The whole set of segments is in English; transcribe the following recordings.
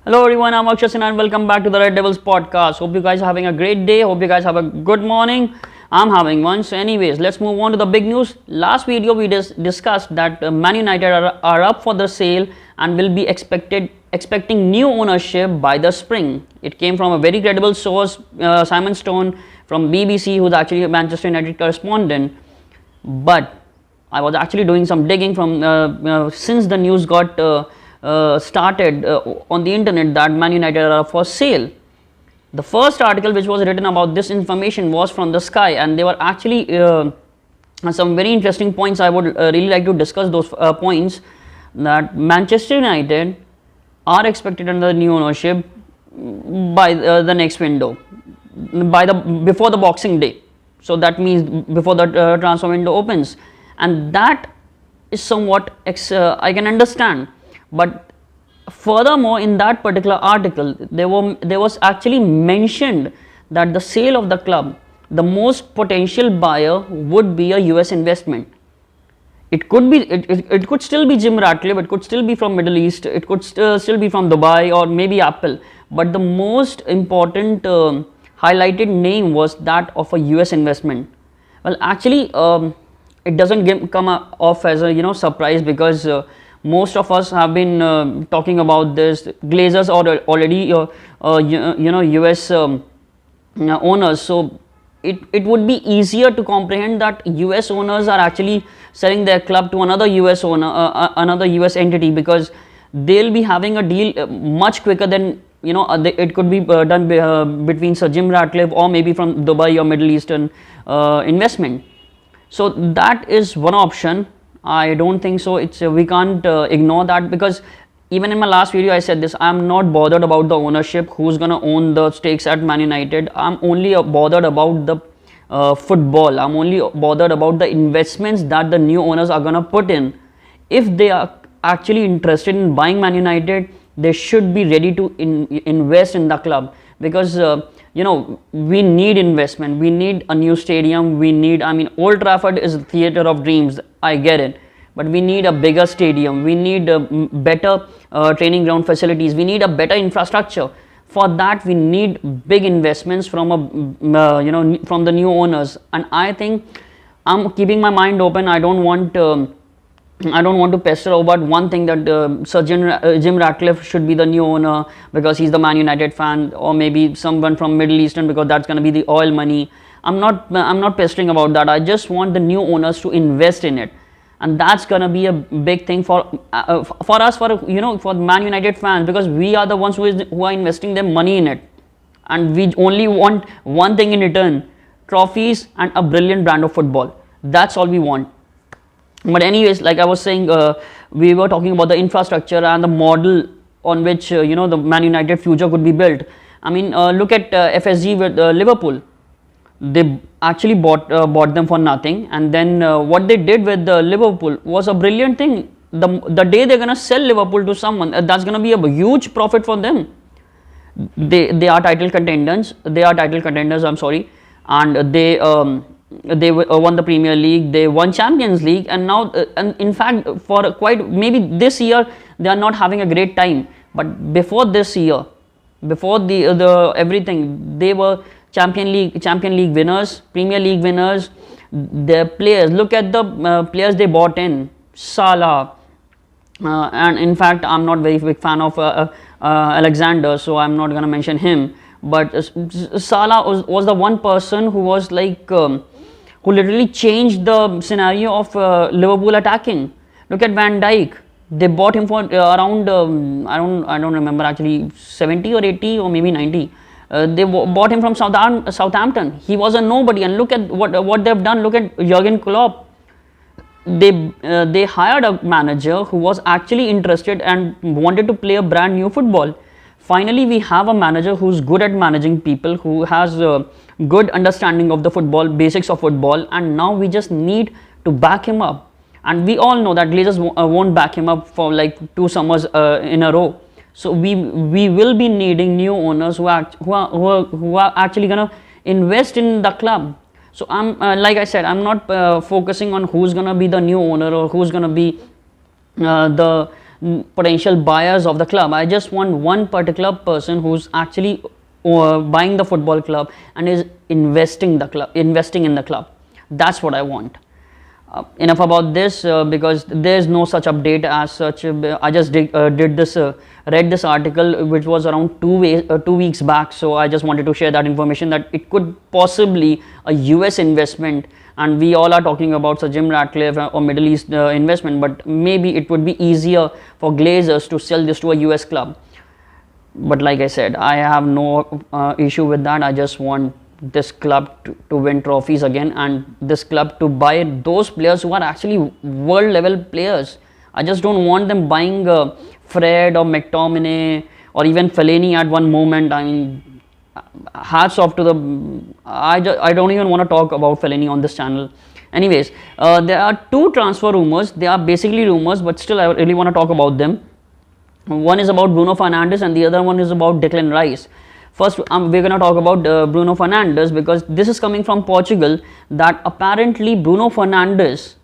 Hello everyone, I'm Akshay and welcome back to the Red Devils podcast. Hope you guys are having a great day. Hope you guys have a good morning. I'm having one. So anyways, let's move on to the big news. Last video we discussed that Man United are up for the sale and will be expecting new ownership by the spring. It came from a very credible source, Simonstone from BBC, who's actually a Manchester United correspondent. But I was actually doing some digging from since the news got started on the internet that Man United are for sale. The first article which was written about this information was from the Sky, and they were actually some very interesting points. I would really like to discuss those points. That Manchester United are expected under the new ownership by the next window, before the Boxing Day. So that means before the transfer window opens, and that is somewhat I can understand. But furthermore, in that particular article, there was actually mentioned that the sale of the club, the most potential buyer would be a US investment. It could be, it could still be Jim Ratcliffe, it could still be from Middle East, it could still be from Dubai or maybe Apple. But the most important highlighted name was that of a US investment. Well, actually, it doesn't come off as a surprise, because most of us have been talking about this. Glazers are already US owners, so it would be easier to comprehend that US owners are actually selling their club to another US owner, another US entity, because they'll be having a deal much quicker than it could be done between Sir Jim Ratcliffe or maybe from Dubai or Middle Eastern investment. So that is one option. I don't think so. We can't ignore that, because even in my last video I said this. I'm not bothered about the ownership, who's gonna own the stakes at Man United. I'm only bothered about the football. I'm only bothered about the investments that the new owners are gonna put in. If they are actually interested in buying Man United, they should be ready to invest in the club, because we need investment. We need a new stadium. Old Trafford is a theater of dreams, I get it, but we need a bigger stadium. We need better training ground facilities. We need a better infrastructure. For that, we need big investments from from the new owners. And I think I'm keeping my mind open. I don't want to pester about one thing, that Sir Jim Ratcliffe should be the new owner because he's the Man United fan, or maybe someone from Middle Eastern because that's going to be the oil money. I'm not pestering about that. I just want the new owners to invest in it, and that's going to be a big thing for us, for Man United fans, because we are the ones who are investing their money in it, and we only want one thing in return: trophies and a brilliant brand of football. That's all we want. But anyways, like I was saying, we were talking about the infrastructure and the model on which the Man United future could be built. Look at FSG with Liverpool. They actually bought them for nothing, and then what they did with Liverpool was a brilliant thing. The day they're gonna sell Liverpool to someone, that's gonna be a huge profit for them. They are title contenders. I'm sorry, and they won the Premier League, they won Champions League, and now and in fact for maybe this year they are not having a great time, but before this year, before the everything, they were Champion League winners, Premier League winners. Their players, look at the players they bought in: Salah, and in fact I'm not very big fan of Alexander, so I'm not gonna mention him. But Salah was the one person who was like who literally changed the scenario of Liverpool attacking. Look at Van Dijk. They bought him for around I don't remember actually, 70 or 80 or maybe 90. They bought him from Southampton. He was a nobody, and look at what they've done. Look at Jurgen Klopp. They hired a manager who was actually interested and wanted to play a brand new football. Finally, we have a manager who's good at managing people, who has a good understanding of the football, basics of football, and now we just need to back him up. And we all know that Glazers won't back him up for like 2 summers in a row. So we will be needing new owners who are actually gonna invest in the club. So I'm like I said, I'm not focusing on who's gonna be the new owner or who's gonna be the potential buyers of the club. I just want one particular person who's actually buying the football club and is investing in the club. That's what I want. Enough about this, because there's no such update as such. I just read this article which was around 2 weeks back, so I just wanted to share that information, that it could possibly a US investment, and we all are talking about Sir Jim Ratcliffe or Middle East investment, but maybe it would be easier for Glazers to sell this to a US club. But like I said, I have no issue with that. I just want this club to win trophies again, and this club to buy those players who are actually world level players. I just don't want them buying Fred or McTominay or even Fellaini at one moment. I mean, hats off to the I don't even want to talk about Fellaini on this channel. Anyways, there are two transfer rumors. They are basically rumors, but still I really want to talk about them. One is about Bruno Fernandes and the other one is about Declan Rice. First, we're going to talk about Bruno Fernandes, because this is coming from Portugal, that apparently Bruno Fernandes,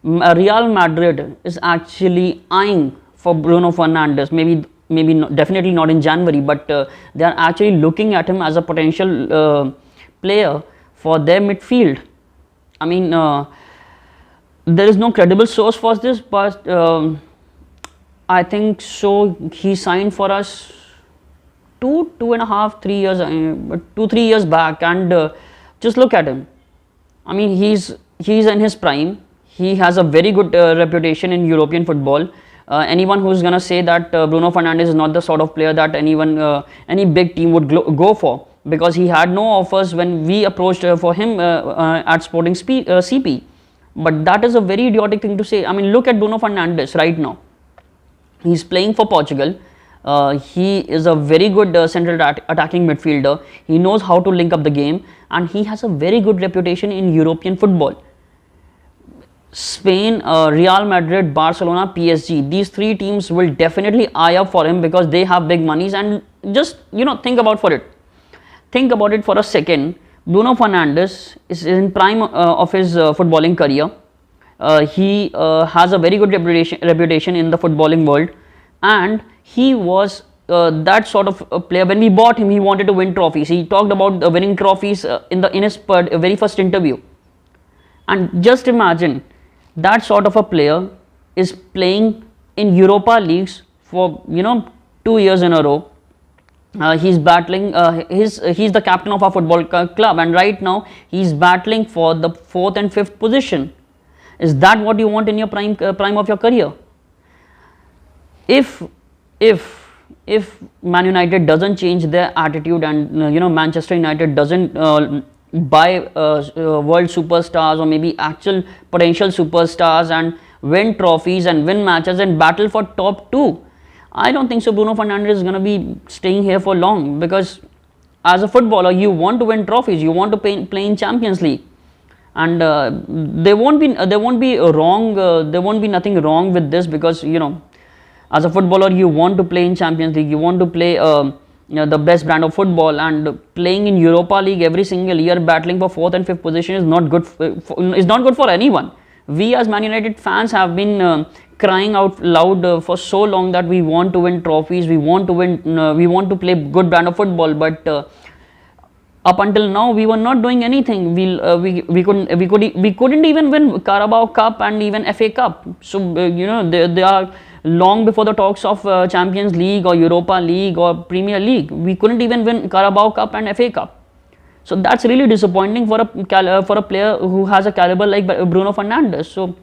Real Madrid is actually eyeing for Bruno Fernandes. Maybe not, definitely not in January, but they are actually looking at him as a potential player for their midfield. I mean, there is no credible source for this, but I think so. He signed for us 2.5, 3 years, 2-3 years back, and just look at him. I mean, he's in his prime. He has a very good reputation in European football. Anyone who's gonna say that Bruno Fernandes is not the sort of player that any big team would go for, because he had no offers when we approached for him at Sporting CP. But that is a very idiotic thing to say. I mean, look at Bruno Fernandes right now. He's playing for Portugal. He is a very good central attacking midfielder. He knows how to link up the game, and he has a very good reputation in European football. Spain, Real Madrid, Barcelona, PSG, these three teams will definitely eye up for him because they have big monies. And just think about it for a second. Bruno Fernandes is in prime of his footballing career. He has a very good reputation in the footballing world, and he was that sort of a player. When we bought him, he wanted to win trophies. He talked about winning trophies in his very first interview. And just imagine, that sort of a player is playing in Europa leagues for 2 years in a row. He's battling. He's the captain of our football club, and right now he's battling for the 4th and 5th position. Is that what you want in your prime of your career? If Man United doesn't change their attitude, and Manchester United doesn't buy world superstars or maybe actual potential superstars and win trophies and win matches and battle for top 2, I don't think so Bruno Fernandes is going to be staying here for long, because as a footballer you want to win trophies, you want to play in Champions League, and there won't be nothing wrong with this, because as a footballer you want to play in Champions League, you want to play the best brand of football, and playing in Europa League every single year, battling for 4th and 5th position is not good for anyone. We as Man United fans have been crying out loud for so long that we want to win trophies, we want to play good brand of football, but up until now we were not doing anything. We couldn't even win Carabao Cup and even FA Cup. So they are long before the talks of Champions League or Europa League or Premier League. We couldn't even win Carabao Cup and FA Cup. So that's really disappointing for a player who has a caliber like Bruno Fernandes. So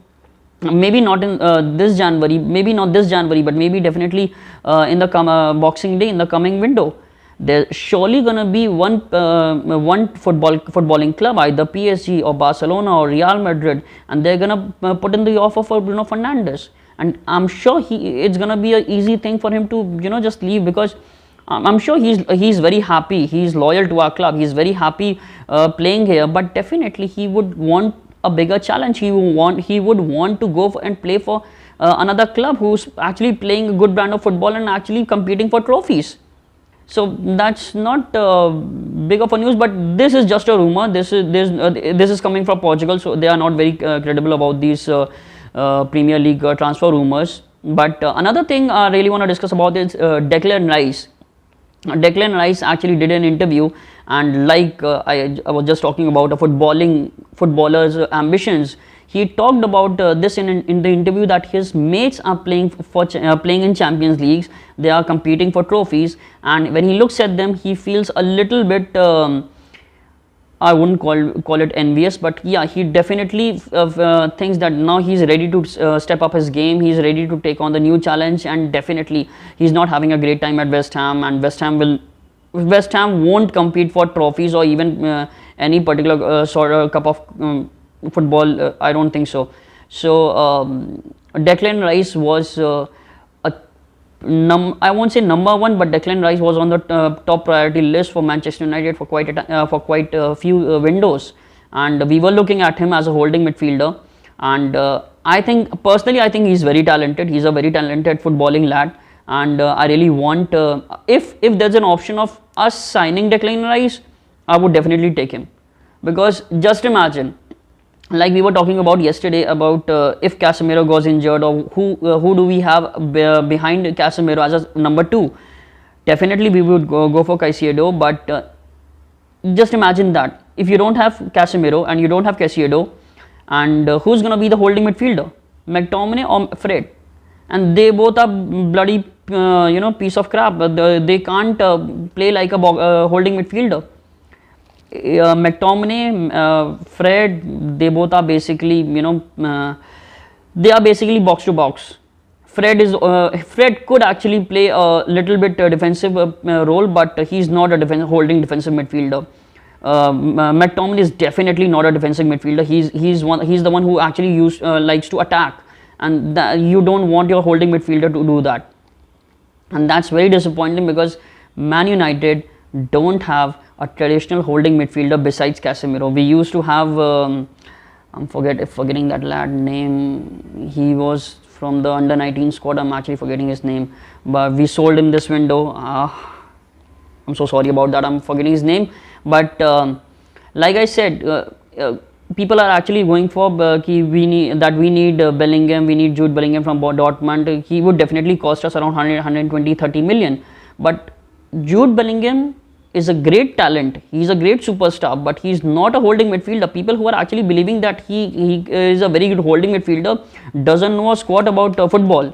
maybe not in this January, but maybe definitely in the Boxing Day, in the coming window, there's surely gonna be one footballing club, either PSG or Barcelona or Real Madrid, and they're gonna put in the offer for Bruno Fernandes. And I'm sure it's gonna be an easy thing for him to just leave, because I'm sure he's very happy. He's loyal to our club. He's very happy playing here. But definitely he would want a bigger challenge. He would want to go and play for another club who's actually playing a good brand of football and actually competing for trophies. So that's not big of a news, but this is just a rumor. This is coming from Portugal, so they are not very credible about these Premier League transfer rumors. But another thing I really want to discuss about is Declan Rice. Declan Rice actually did an interview, and like I was just talking about a footballer's ambitions. He talked about this in the interview, that his mates are playing playing in Champions Leagues. They are competing for trophies, and when he looks at them, he feels a little bit. I wouldn't call it envious, but yeah, he definitely thinks that now he's ready to step up his game. He's ready to take on the new challenge, and definitely he's not having a great time at West Ham, and West Ham won't compete for trophies or even any particular sort of cup of football. I don't think so. So Declan Rice was I won't say number one, but Declan Rice was on the top priority list for Manchester United for quite a few windows, and we were looking at him as a holding midfielder. And I think personally, I think he's very talented. He's a very talented footballing lad, and I really want if there's an option of us signing Declan Rice, I would definitely take him, because just imagine, like we were talking about yesterday, about if Casemiro goes injured, or who do we have behind Casemiro as a number 2. Definitely we would go for Caicedo, but just imagine that if you don't have Casemiro and you don't have Caicedo, and who's going to be the holding midfielder, McTominay or Fred? And they both are bloody piece of crap. They can't play like a holding midfielder. McTominay, Fred, they both are basically they are basically box to box. Fred could actually play a little bit defensive role, but he's not a holding defensive midfielder. McTominay is definitely not a defensive midfielder. He's the one who actually likes to attack, and you don't want your holding midfielder to do that, and that's very disappointing, because Man United don't have a traditional holding midfielder besides Casemiro. We used to have I'm forgetting that lad name. He was from the under 19 squad. I'm actually forgetting his name, but we sold him this window. I'm so sorry about that. I'm forgetting his name, but like I said, people are actually going for we need Bellingham. We need Jude Bellingham from Dortmund. He would definitely cost us around 120, 30 million. But Jude Bellingham is a great talent. He's a great superstar, but he's not a holding midfielder. People who are actually believing that he is a very good holding midfielder doesn't know a squat about football.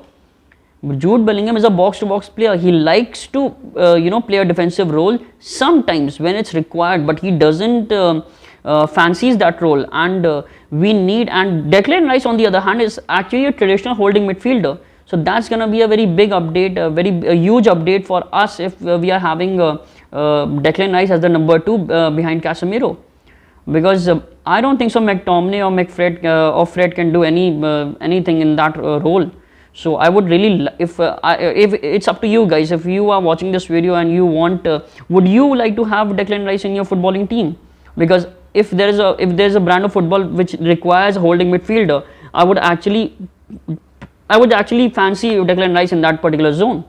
Jude Bellingham is a box-to-box player. He likes to play a defensive role sometimes when it's required, but he doesn't fancies that role. And and Declan Rice, on the other hand, is actually a traditional holding midfielder. So that's going to be a very big update, a huge update for us if we are having Declan Rice as the number 2 behind Casemiro, because I don't think so McTominay or Fred can do anything in that role. So I would really, if it's up to you guys, if you are watching this video and you want, would you like to have Declan Rice in your footballing team? Because if there is a brand of football which requires a holding midfielder, I would actually fancy Declan Rice in that particular zone.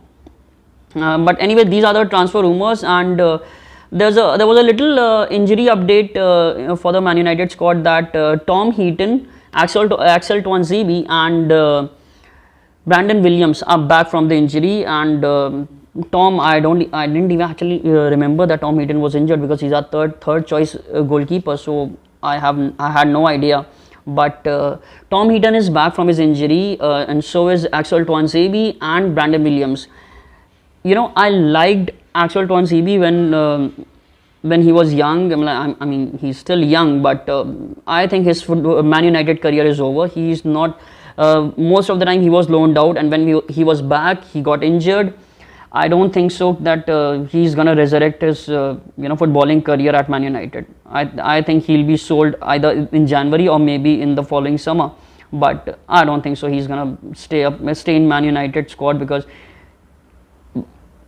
But anyway, these are the transfer rumors, and there was a little injury update for the Man United squad, that Tom Heaton, Axel Tuanzebe, and Brandon Williams are back from the injury. And Tom, I didn't even actually remember that Tom Heaton was injured, because he's our third choice goalkeeper. So I had no idea. But Tom Heaton is back from his injury, and so is Axel Tuanzebe and Brandon Williams. I liked Axel Tuanzebe when he was young. I mean, he's still young, but I think his Man United career is over. He's not. Most of the time he was loaned out, and when he was back, he got injured. I don't think so that he's gonna resurrect his footballing career at Man United. I think he'll be sold either in January or maybe in the following summer. But I don't think so he's gonna stay in Man United squad, because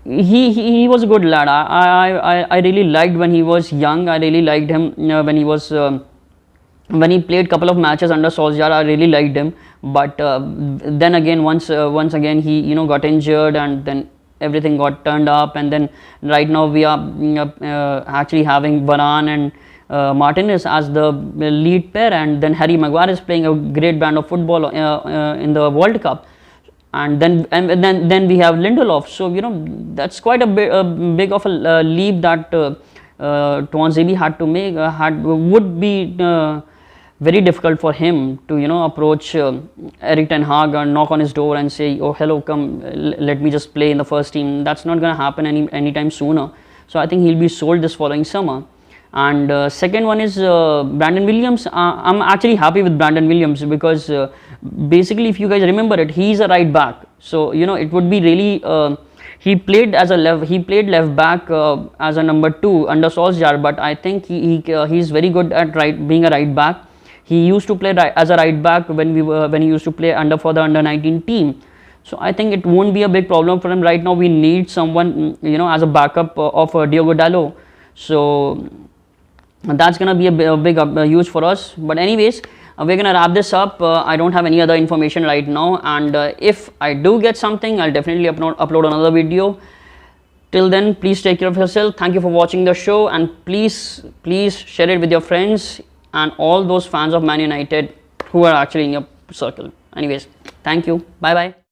he was a good lad. I really liked when he was young. I really liked him when he was when he played couple of matches under Solskjaer. I really liked him, but then again once again he got injured, and then everything got turned up, and then right now we are actually having Varane and Martinez as the lead pair, and then Harry Maguire is playing a great brand of football in the World Cup. and then we have Lindelof. So that's quite a big of a leap that Tuanzebe had to make. Would be very difficult for him to approach Eriktenhag and knock on his door and say, oh hello, come, let me just play in the first team. That's not going to happen anytime sooner. So I think he'll be sold this following summer. And second one is Brandon Williams. I'm actually happy with Brandon Williams because basically, if you guys remember it, he's a right back. So it would be really he played left back as a number 2 under Solskjaer, but I think he's very good at being a right back. He used to play as a right back when he used to play for the under 19 team. So I think it won't be a big problem for him. Right now we need someone as a backup of Diogo Dalot. So that's gonna be a big use for us. But anyways, we're gonna wrap this up. I don't have any other information right now, and if I do get something, I'll definitely upload another video. Till then, please take care of yourself. Thank you for watching the show, and please share it with your friends and all those fans of Man United who are actually in your circle. Anyways, thank you. Bye bye.